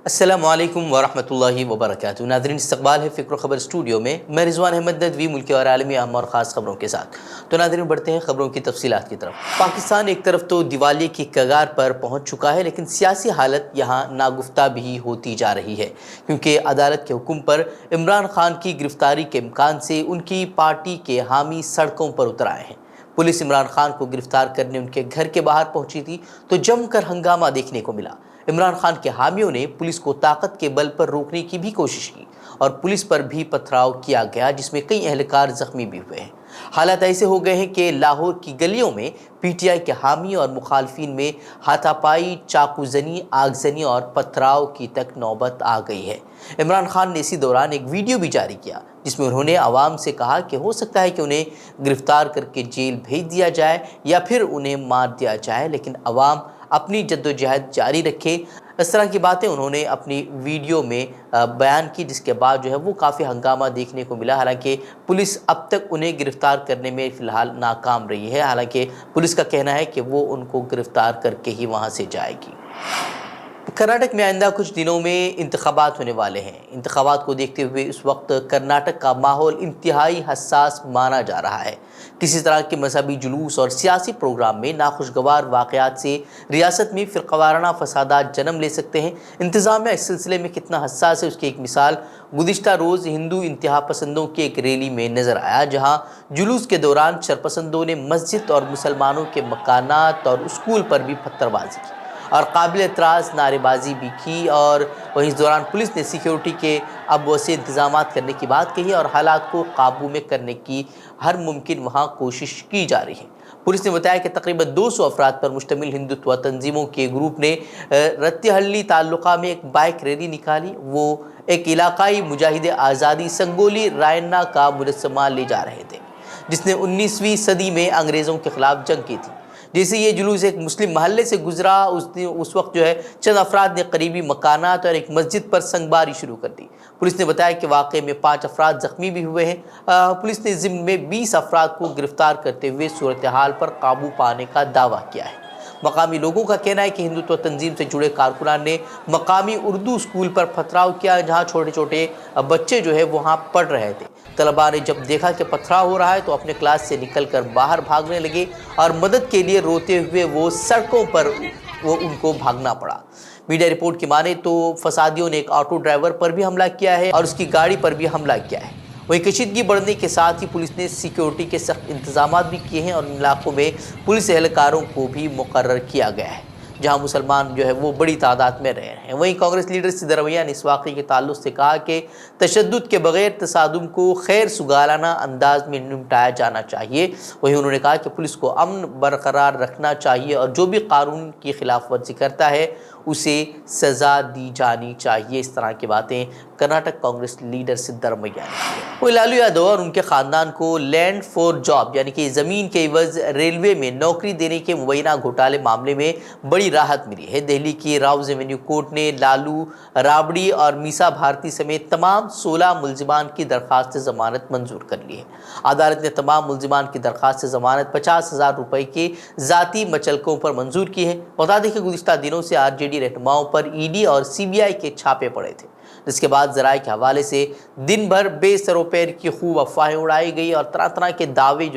السلام علیکم ورحمۃ وبرکاتہ ناظرین، استقبال ہے فکر و خبر اسٹوڈیو میں رضوان احمد ندوی ملکی اور عالمی اہم اور خاص خبروں کے ساتھ۔ تو ناظرین، بڑھتے ہیں خبروں کی تفصیلات کی طرف۔ پاکستان ایک طرف تو دیوالیے کی کگار پر پہنچ چکا ہے، لیکن سیاسی حالت یہاں ناگفتہ بھی ہوتی جا رہی ہے، کیونکہ عدالت کے حکم پر عمران خان کی گرفتاری کے امکان سے ان کی پارٹی کے حامی سڑکوں پر اتر آئے ہیں۔ پولیس عمران خان کو گرفتار کرنے ان کے گھر کے باہر پہنچی تھی تو جم کر ہنگامہ دیکھنے کو ملا۔ عمران خان کے حامیوں نے پولیس کو طاقت کے بل پر روکنے کی بھی کوشش کی اور پولیس پر بھی پتھراؤ کیا گیا، جس میں کئی اہلکار زخمی بھی ہوئے ہیں۔ حالات ایسے ہو گئے ہیں کہ لاہور کی گلیوں میں پی ٹی آئی کے حامی اور مخالفین میں ہاتھا پائی، چاقو زنی، آگ زنی اور پتھراؤ کی تک نوبت آ گئی ہے۔ عمران خان نے اسی دوران ایک ویڈیو بھی جاری کیا جس میں انہوں نے عوام سے کہا کہ ہو سکتا ہے کہ انہیں گرفتار کر کے جیل بھیج دیا جائے یا پھر انہیں مار دیا جائے، لیکن عوام اپنی جدوجہد جاری رکھے۔ اس طرح کی باتیں انہوں نے اپنی ویڈیو میں بیان کی، جس کے بعد وہ کافی ہنگامہ دیکھنے کو ملا۔ حالانکہ پولیس اب تک انہیں گرفتار کرنے میں فی الحال ناکام رہی ہے، حالانکہ پولیس کا کہنا ہے کہ وہ ان کو گرفتار کر کے ہی وہاں سے جائے گی۔ کرناٹک میں آئندہ کچھ دنوں میں انتخابات ہونے والے ہیں۔ انتخابات کو دیکھتے ہوئے اس وقت کرناٹک کا ماحول انتہائی حساس مانا جا رہا ہے۔ کسی طرح کے مذہبی جلوس اور سیاسی پروگرام میں ناخوشگوار واقعات سے ریاست میں فرقہ وارانہ فسادات جنم لے سکتے ہیں۔ انتظامیہ اس سلسلے میں کتنا حساس ہے، اس کی ایک مثال گزشتہ روز ہندو انتہا پسندوں کی ایک ریلی میں نظر آیا، جہاں جلوس کے دوران شرپسندوں نے مسجد اور مسلمانوں کے مکانات اور اسکول پر بھی پتھر بازی کی اور قابل اعتراض نعرے بازی بھی کی، اور وہیں اس دوران پولیس نے سیکیورٹی کے اب وسیع انتظامات کرنے کی بات کہی اور حالات کو قابو میں کرنے کی ہر ممکن وہاں کوشش کی جا رہی ہے۔ پولیس نے بتایا کہ تقریباً 200 افراد پر مشتمل ہندوتوا تنظیموں کے گروپ نے رتیہلّی تعلقہ میں ایک بائک ریلی نکالی۔ وہ ایک علاقائی مجاہد آزادی سنگولی رائنا کا مجسمہ لے جا رہے تھے، جس نے 19ویں صدی میں انگریزوں کے خلاف جنگ کی تھی۔ جیسے یہ جلوس ایک مسلم محلے سے گزرا، اس وقت چند افراد نے قریبی مکانات اور ایک مسجد پر سنگباری شروع کر دی۔ پولیس نے بتایا کہ واقعے میں 5 افراد زخمی بھی ہوئے ہیں۔ پولیس نے ضمن میں 20 افراد کو گرفتار کرتے ہوئے صورتحال پر قابو پانے کا دعویٰ کیا ہے۔ مقامی لوگوں کا کہنا ہے کہ ہندوتوا تنظیم سے جڑے کارکنان نے مقامی اردو اسکول پر پتھراؤ کیا، جہاں چھوٹے چھوٹے بچے وہاں پڑھ رہے تھے۔ طلباء نے جب دیکھا کہ پتھراؤ ہو رہا ہے تو اپنے کلاس سے نکل کر باہر بھاگنے لگے اور مدد کے لیے روتے ہوئے وہ سڑکوں پر ان کو بھاگنا پڑا۔ میڈیا رپورٹ کی مانے تو فسادیوں نے ایک آٹو ڈرائیور پر بھی حملہ کیا ہے اور اس کی گاڑی پر بھی حملہ کیا ہے۔ وہیں کشیدگی بڑھنے کے ساتھ ہی پولیس نے سیکیورٹی کے سخت انتظامات بھی کیے ہیں اور ان علاقوں میں پولیس اہلکاروں کو بھی مقرر کیا گیا ہے جہاں مسلمان وہ بڑی تعداد میں رہ رہے ہیں۔ وہیں کانگریس لیڈر سدھرمیا نے اس واقعے کے تعلق سے کہا کہ تشدد کے بغیر تصادم کو خیر سگالانہ انداز میں نمٹایا جانا چاہیے۔ وہیں انہوں نے کہا کہ پولیس کو امن برقرار رکھنا چاہیے اور جو بھی قانون کی خلاف ورزی کرتا ہے اسے سزا دی جانی چاہیے۔ اس طرح کی باتیں کرناٹک کانگریس لیڈر سدھرمیا نے کی۔ وہ لالو یادو اور ان کے خاندان کو لینڈ فور جاب یعنی کہ زمین کے عوض ریلوے میں نوکری دینے کے مبینہ گھوٹالے معاملے میں بڑی راحت ملی ہے۔ دہلی کی راؤز ایونیو کورٹ نے لالو، رابڑی اور میسا بھارتی سمیت تمام 16 ملزمان کی درخواست ضمانت منظور کر لی ہے۔ عدالت نے تمام ملزمان کی درخواست ضمانت 50,000 روپے کے ذاتی مچلکوں پر منظور کی ہے۔ بتا دیں کہ گزشتہ دنوں سے آر جے ڈی رہنماؤں پر ای ڈی اور سی بی آئی کے چھاپے پڑے تھے، جس کے بعد ذرائع کے حوالے سے دن بھر بے سر و پیر کی خوب افواہیں اڑائی گئی اور طرح طرح کے دعوے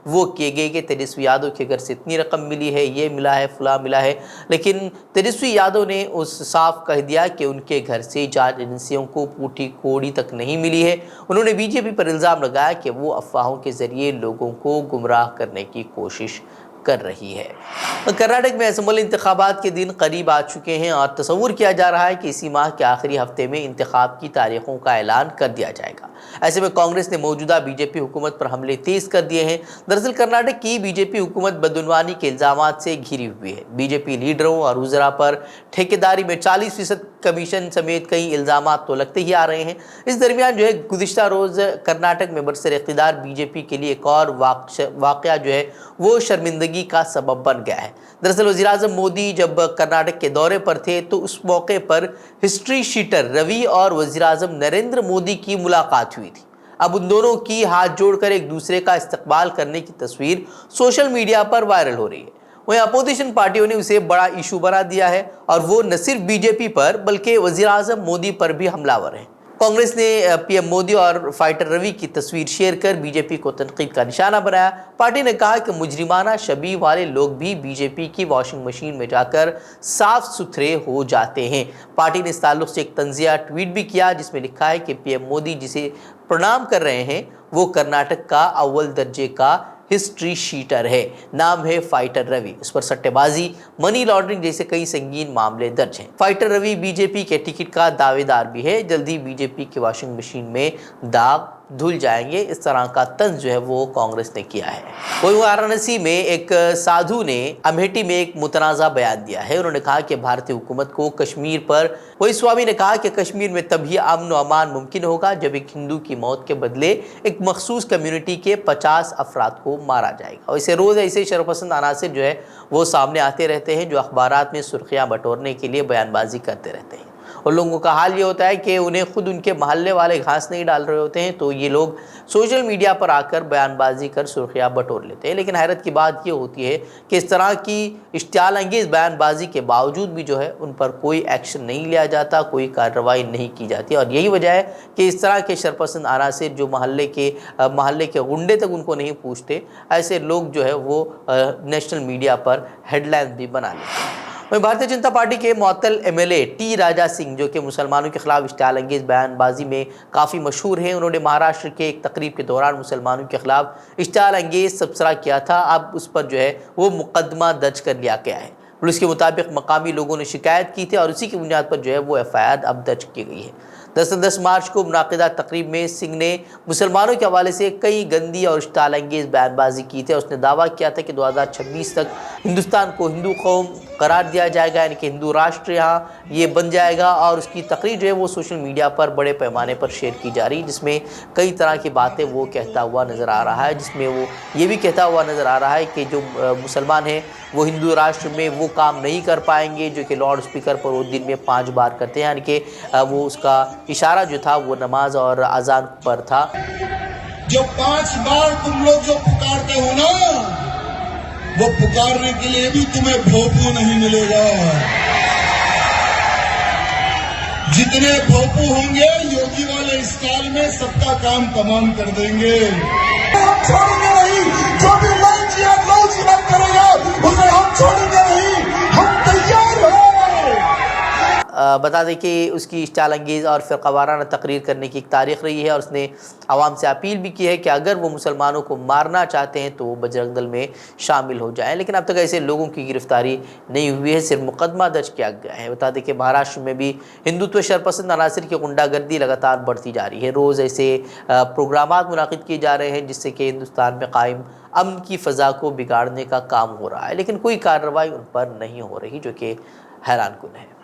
وہ کیے گئے کہ تیجسوی یادو کے گھر سے اتنی رقم ملی ہے، یہ ملا ہے، فلاں ملا ہے۔ لیکن تیجسوی یادو نے صاف کہہ دیا کہ ان کے گھر سے جانچ ایجنسیوں کو پوٹی کوڑی تک نہیں ملی ہے۔ انہوں نے بی جے پی پر الزام لگایا کہ وہ افواہوں کے ذریعے لوگوں کو گمراہ کرنے کی کوشش کر رہی ہے۔ کرناٹک میں اسمبلی انتخابات کے دن قریب آ چکے ہیں اور تصور کیا جا رہا ہے کہ اسی ماہ کے آخری ہفتے میں انتخاب کی تاریخوں کا اعلان کر دیا جائے گا۔ ایسے میں کانگریس نے موجودہ بی جے پی حکومت پر حملے تیز کر دیے ہیں۔ دراصل کرناٹک کی بی جے پی حکومت بدعنوانی کے الزامات سے گھری ہوئی ہے۔ بی جے پی لیڈروں اور وزراء پر ٹھیکیداری میں 40% کمیشن سمیت کئی الزامات تو لگتے ہی آ رہے ہیں۔ اس درمیان گزشتہ روز کرناٹک میں برسر اقتدار بی جے پی کے لیے ایک اور واقعہ وہ شرمندگی کا سبب بن گیا ہے۔ دراصل وزیراعظم مودی جب کرناٹک کے دورے پر تھے تو اس موقع پر ہسٹری شیٹر روی اور وزیراعظم نریندر مودی کی ملاقات ہوئی تھی۔ اب ان دونوں کی ہاتھ جوڑ کر ایک دوسرے کا استقبال کرنے کی تصویر سوشل میڈیا پر وائرل ہو رہی ہے۔ वहीं अपोजिशन पार्टियों ने उसे बड़ा इशू बना दिया है और वो न सिर्फ बीजेपी पर बल्कि वज़ीर आज़म मोदी पर भी हमलावर हैं। कांग्रेस ने पीएम मोदी और फाइटर रवि की तस्वीर शेयर कर बीजेपी को तनकीद का निशाना बनाया। पार्टी ने कहा कि मुजरिमाना शबीह वाले लोग भी बीजेपी की वॉशिंग मशीन में जाकर साफ सुथरे हो जाते हैं। पार्टी ने इस ताल्लुक से एक तंजिया ट्वीट भी किया जिसमें लिखा है कि पीएम मोदी जिसे प्रणाम कर रहे हैं वो कर्नाटक का अव्वल दर्जे का हिस्ट्री शीटर है, नाम है फाइटर रवि। उस पर सट्टेबाजी, मनी लॉन्ड्रिंग जैसे कई संगीन मामले दर्ज हैं। फाइटर रवि बीजेपी के टिकट का दावेदार भी है। जल्दी बीजेपी की वॉशिंग मशीन में दाग धुल जाएंगे, इस तरह का तंज जो है वो कांग्रेस ने किया है। वही वाराणसी में एक साधु ने अमेठी में एक मुतनाज़ा बयान दिया है। उन्होंने कहा कि भारतीय हुकूमत को कश्मीर पर, वही स्वामी ने कहा कि कश्मीर में तभी अमन और अमान मुमकिन होगा जब एक हिंदू की मौत के बदले एक मखसूस कम्युनिटी के 50 अफराद को मारा जाएगा। और इसे रोज़ ऐसे शरपसंद अनासिर जो है वो सामने आते रहते हैं जो अखबारात में सुर्खियाँ बटोरने के लिए बयानबाजी करते रहते हैं। और लोगों का हाल ये होता है कि उन्हें खुद उनके मोहल्ले वाले घास नहीं डाल रहे होते हैं तो ये लोग सोशल मीडिया पर आकर बयानबाजी कर सुर्खियाँ बटोर लेते हैं। लेकिन हैरत की बात ये होती है कि इस तरह की इश्तियाल अंगेज़ बयानबाजी के बावजूद भी जो है उन पर कोई एक्शन नहीं लिया जाता, कोई कार्रवाई नहीं की जाती। और यही वजह है कि इस तरह के शरपसंद अनासिर जो मोहल्ले के गुंडे तक उनको नहीं पूछते, ऐसे लोग जो है वो नेशनल मीडिया पर हेडलाइंस भी बना लेते हैं। वहीं भारतीय जनता पार्टी के मुअत्तल एमएलए टी राजा सिंह जो कि मुसलमानों के खिलाफ इश्तियाल अंगेज़ बयानबाजी में काफ़ी मशहूर हैं, उन्होंने महाराष्ट्र के एक तकरीब के दौरान मुसलमानों के खिलाफ इश्तियाल अंगेज़ तबसरा किया था। अब उस पर जो है वो मुकदमा दर्ज कर लिया गया है। पुलिस के मुताबिक मकामी लोगों ने शिकायत की थी और उसी की बुनियाद पर जो है वो एफआईआर अब दर्ज की गई है। 10 मार्च को मुनाकिदा तकरीब में सिंह ने मुसलमानों के हवाले से कई गंदी और इश्तियाल अंगेज़ बयानबाजी की थी। उसने दावा किया था कि 2026 तक हिंदुस्तान को हिंदू कौम करार दिया जाएगा, यानी कि हिंदू राष्ट्र यहाँ ये बन जाएगा। और उसकी तकरीर जो है वो सोशल मीडिया पर बड़े पैमाने पर शेयर की जा रही है, जिसमें कई तरह की बातें वो कहता हुआ नज़र आ रहा है, जिसमें वो ये भी कहता हुआ नज़र आ रहा है कि जो मुसलमान हैं वो हिंदू राष्ट्र में वो काम नहीं कर पाएंगे जो कि लाउड स्पीकर पर वो दिन में 5 बार करते हैं, यानी कि वो उसका इशारा जो था वो नमाज और अजान पर था। जो 5 बार तुम लोग जो पुकारते हो ना, वो पुकारने के लिए भी तुम्हें भोपू नहीं मिलेगा। जितने भोपू होंगे योगी वाले स्टाइल में सबका काम तमाम कर देंगे। हम छोड़ेंगे नहीं, जो भी लौ जीवन करेगा उसे हम छोड़ेंगे नहीं, हम तैयार हैं। बता दें कि उसकी इश्तियाल अंगेज़ और फ़िरक़ावाराना तकरीर करने की एक तारीख़ रही है और उसने आवाम से अपील भी की है कि अगर वो मुसलमानों को मारना चाहते हैं तो वो बजरंग दल में शामिल हो जाएं। लेकिन अब तक ऐसे लोगों की गिरफ्तारी नहीं हुई है, सिर्फ मुकदमा दर्ज किया गया है। बता दें कि महाराष्ट्र में भी हिंदुत्व शरपसंद अनासिर की गुंडागर्दी लगातार बढ़ती जा रही है। रोज़ ऐसे प्रोग्रामात मुनाकिद किए जा रहे हैं जिससे कि हिंदुस्तान में कायम अमन की फ़ज़ा को बिगाड़ने का काम हो रहा है, लेकिन कोई कार्रवाई उन पर नहीं हो रही, जो कि हैरानकुन है।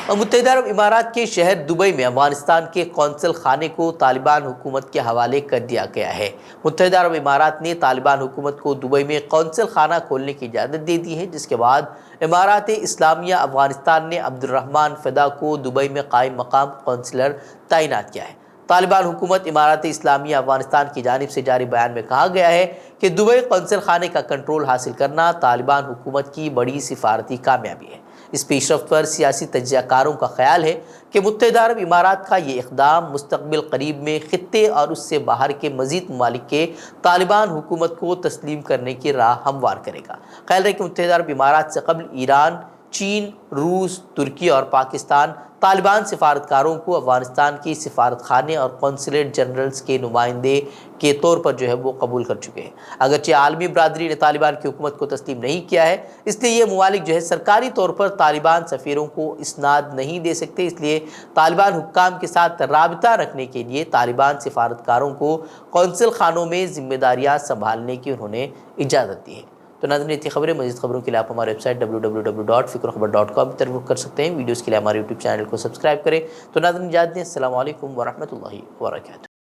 और मुत्तहिदा अरब इमारात के शहर दुबई में अफगानिस्तान के कौंसल खाने को तालिबान हुकूमत के हवाले कर दिया गया है। मुत्तहिदा अरब इमारात ने तालिबान हुकूमत को दुबई में कौंसल खाना खोलने की इजाज़त दे दी है, जिसके बाद इमारात इस्लामिया अफगानिस्तान ने अब्दुर्रहमान फ़दा को दुबई में कायम मकाम कौंसलर तैनात किया है। तालिबान हुकूमत इमारात इस्लामिया अफगानिस्तान की जानिब से जारी बयान में कहा गया है कि दुबई कौंसल खाने का कंट्रोल हासिल करना तालिबान हुकूमत की बड़ी सिफारती कामयाबी है। इस पेशरफ्त पर सियासी तज्ज़ियाकारों का ख्याल है कि मुत्तहिदा अरब इमारात का ये इक़दाम मुस्तक़बिल करीब में ख़ित्ते और उससे बाहर के मज़ीद ममालिक के तालिबान हुकूमत को तस्लीम करने की राह हमवार करेगा। ख्याल है कि मुत्तहिदा अरब इमारात से कबल ईरान, चीन, रूस, तुर्की और पाकिस्तान तालिबान सिफारतकारों को अफगानिस्तान की सिफारत खाने और कौंसलेट जनरल्स के नुमाइंदे के तौर पर जो है वो कबूल कर चुके हैं। अगरचे आलमी बरादरी ने तालिबान की हुकूमत को तस्लीम नहीं किया है, इसलिए ये ममालिक जो है सरकारी तौर पर तालिबान सफ़ीरों को इसनाद नहीं दे सकते। इसलिए तालिबान हुक्काम के साथ राबिता रखने के लिए तालिबान सिफारतकारों को कौंसल खानों में ज़िम्मेदारियाँ संभालने की उन्होंने इजाज़त दी है। तो नाज़रीन, इतनी खबरें, मज़ीद खबरों के लिए आप हमारे वेबसाइट www.fikrokhabar.com की तरफ कर सकते हैं। वीडियोज़ के लिए हमारे यूट्यूब चैनल को सब्सक्राइब करें। तो नाज़रीन, इजाज़त दें। अस्सलामु अलैकुम वरहमतुल्लाहि वबरकातुहू।